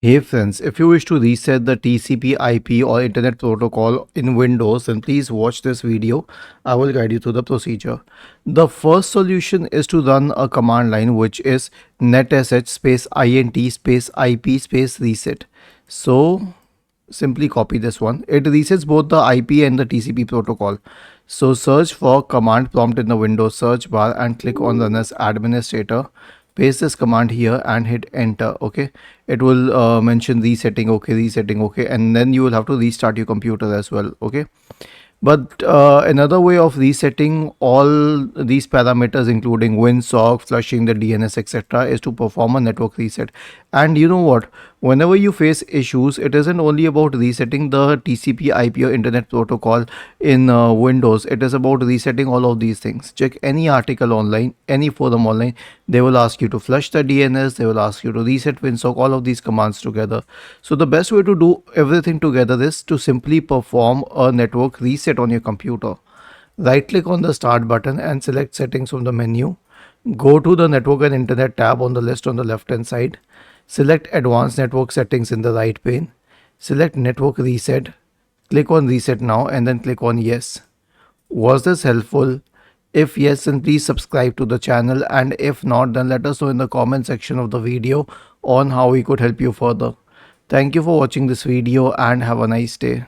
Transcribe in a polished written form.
Hey friends, if you wish to reset the TCP/IP or Internet Protocol in Windows, then please watch this video. I will guide you through the procedure. The first solution is to run a command line which is netsh space int space IP space reset. So simply copy this one. It resets both the IP and the TCP protocol. So search for command prompt in the Windows search bar and click on run as administrator. Paste this command here and hit enter. Okay, it will mention resetting, okay, resetting, okay, and then you will have to restart your computer as well. Okay, but another way of resetting all these parameters, including WinSock, flushing the DNS, etc., is to perform a network reset. And you know what? Whenever you face issues, it isn't only about resetting the TCP/IP or Internet Protocol in Windows. It is about resetting all of these things. Check any article online, any forum online. They will ask you to flush the DNS. They will ask you to reset WinSock. All of these commands together. So the best way to do everything together is to simply perform a network reset on your computer. Right click on the start button and select settings from the menu. Go to the network and internet tab on the list on the left hand side. Select advanced network settings in the right pane. Select network reset. Click on reset now and then click on yes. Was this helpful? If yes, then please subscribe to the channel, and if not, then let us know in the comment section of the video on how we could help you further. Thank you for watching this video and have a nice day.